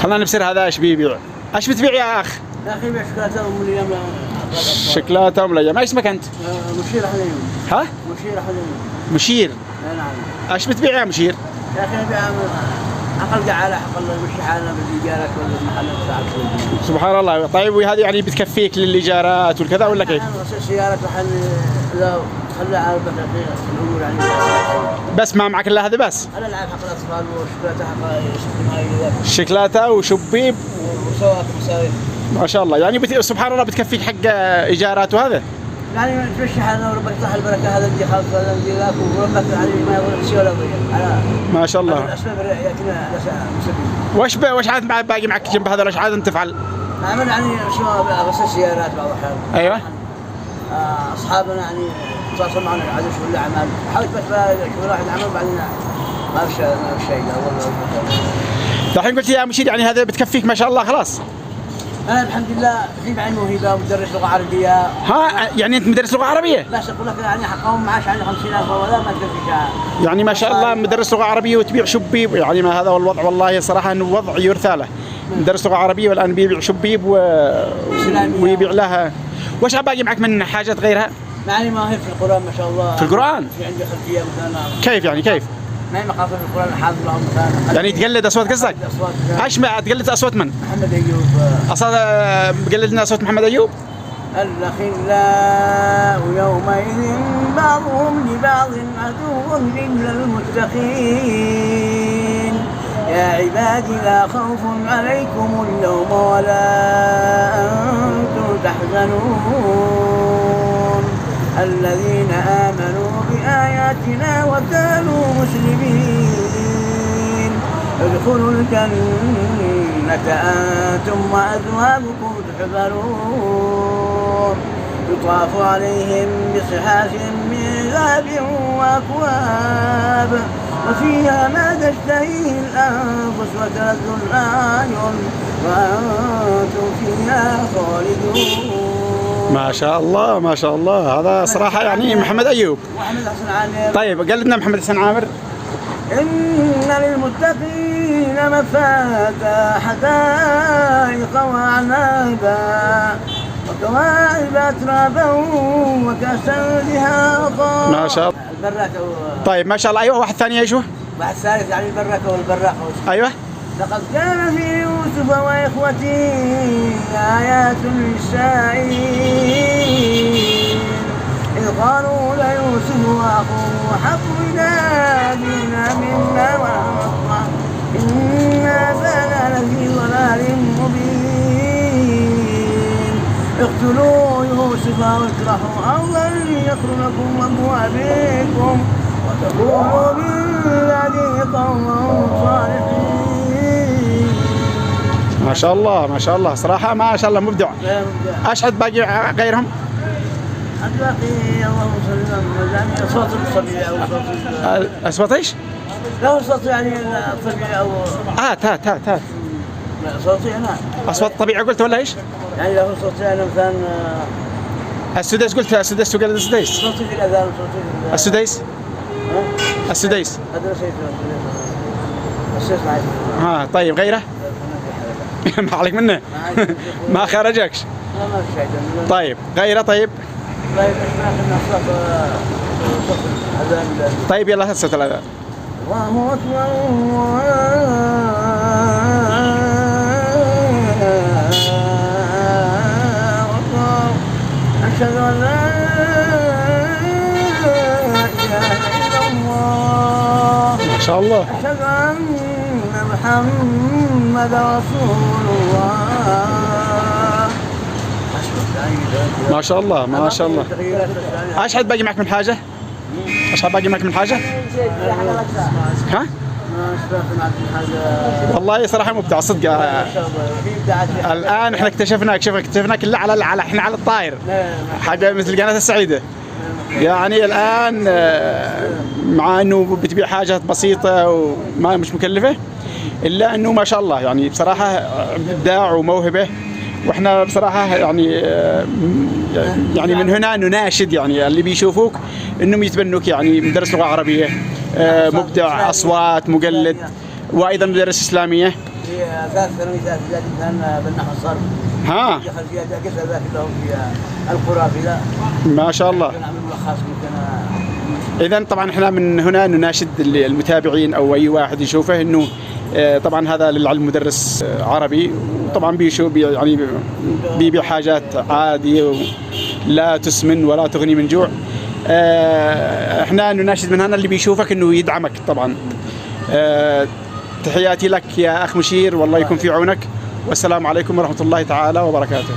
خلنا نبصر هذا ايش بيبيع. ايش بتبيع يا اخ؟ يا اخي يبيع شوكولاته ام الايام. شوكولاته ام الايام. ايش اسمك انت؟ مشير حليم. ها؟ مشير حليم. مشير. نعم. ايش بتبيع يا مشير؟ يا اخي نبيع عقل قعاله حقل مشي حالنا بالايجارات ولا المحلات ساعات. سبحان الله. طيب وهذه يعني بتكفيك للايجارات والكذا ولا كيف؟ سيارات محل اذا خلى على الامور يعني. بس ما معك الا هذا بس؟ انا العب حق الاطفال وشوكولاته حق شوكولاته وشبيب وسواك مساوي. ما شاء الله. يعني سبحان الله بتكفيك حق ايجارات وهذا؟ يعني تمشي حالنا وربك يطلع البركه. هذا اللي خالص هذا اللي ذاك وربك يعني ما يضر شيء ولا ضيع. ما شاء الله. الاسباب ياتينا مسبب. وش عاد باقي معك جنب هذا؟ وش عاد تفعل؟ نعمل يعني شو بس السيارات بعض الاحيان. ايوه. اصحابنا يعني تواصل معنا عاد شو الاعمال. حاولت بس شو واحد عمل بعدين ما في شيء الحين قلت يا مشير يعني هذا بتكفيك ما شاء الله خلاص. انا الحمد لله في معي موهبه ومدرس لغه عربيه. ها يعني انت مدرس لغه عربيه؟ بس اقول لك يعني حقهم معاش يعني 50,000 ولا ما تكفيش. يعني ما شاء الله مدرس لغه عربيه وتبيع شبيب. يعني ما هذا هو الوضع والله صراحه انه وضع يرثى له. مدرس لغه عربيه والان بيبيع شبيب ويبيع لها. وش باقي معك من حاجات غيرها؟ معي ماهر في القران ما شاء الله. في القران؟ في عندي خلفيه مثلا. كيف يعني كيف؟ معي مقاطع في القران حافظ لهم مثلا. يعني تقلد اصوات قصدك؟ ايش ما تقلد اصوات من؟ محمد ايوب. اصلا بقلدنا صوت محمد ايوب؟ الأخلاء يومئذ بعضهم لبعض عدو إلا المتقين. يا عبادي لا خوف عليكم اليوم ولا أنتم تحزنون الذين آمنوا بآياتنا وكانوا مسلمين ادخلوا الجنة أنتم وأزواجكم تحبرون يطاف عليهم بصحاف من ذهب وأكواب وفيها ما تشتهيه الأنفس وتلذ الأعين وأنتم فيها خالدون. ما شاء الله ما شاء الله. هذا صراحة يعني محمد أيوب. محمد حسن عامر. طيب قلدنا محمد حسن عامر. إن للمتقين مفازا حدائق وأعنابا وكواعب أترابا وكأسا دهاقا. ما شاء الله. البراكة طيب ما شاء الله. أيوه واحد ثاني ايش هو؟ واحد ثالث يعني البراكة والبراقة. أيوه. لقد كان في يوسف وإخوته آيات للسائلين إذ قالوا ليوسف وأخوه أحب إلى أبينا منا ونحن إنا أبانا لفي ضلال مبين اقتلوا يوسف واطرحوا أرضا يخل لكم وجه أبيكم وتكونوا من بعده قوما صالحين. ما شاء الله ما شاء الله صراحة ما شاء الله مبدع. أشهد باقي غيرهم؟ باقي اللهم صل يعني صوت الطبيعي او صوت أصوات ايش؟ له صوت يعني الطبيعي او هات صوتي انا. أصوات طبيعي قلت ولا ايش؟ يعني له صوتي انا مثلا السديس قلت السديس وقال السديس. صوتي في الاذان صوتي في السديس؟ السديس. هذا نسيت السديس معي. طيب غيره؟ ما عليك منه. ما خرجكش. ما في شيء. طيب غيره. طيب ايش ما صوت الاذان. طيب يلا هات صوت الاذان. الله اكبر أشهد أن لا إله إلا الله. ما شاء الله. أشهد أن محمد رسول الله. ما شاء الله ما شاء الله. أشهد باقي معك من حاجة؟ أشهد باقي معك من حاجة؟ ها؟ والله صراحة مبدع صدق. الآن احنا اكتشفناك إلا على احنا على الطاير. حاجة مثل قناة السعيدة. يعني الآن مع إنه بتبيع حاجات بسيطة وما مش مكلفة إلا إنه ما شاء الله يعني بصراحة إبداع وموهبة. واحنا بصراحة يعني من هنا نناشد يعني اللي بيشوفوك انهم يتبنوك يعني مدرس لغة عربية مبدع اصوات مقلد وايضا مدرس اسلامية. في 3 سنوات زاد كان بالنحو الصرف. ها دخل فيها قصة ذاك لهم في القرى كذا. ما شاء الله. كان عامل ملخص ممكن. إذا طبعا احنا من هنا نناشد المتابعين او اي واحد يشوفه انه طبعا هذا للعلم مدرس عربي، وطبعا يعني بيبيع حاجات عاديه لا تسمن ولا تغني من جوع. احنا نناشد من هنا اللي بيشوفك انه يدعمك طبعا. تحياتي لك يا اخ مشير، والله يكون في عونك، والسلام عليكم ورحمه الله تعالى وبركاته.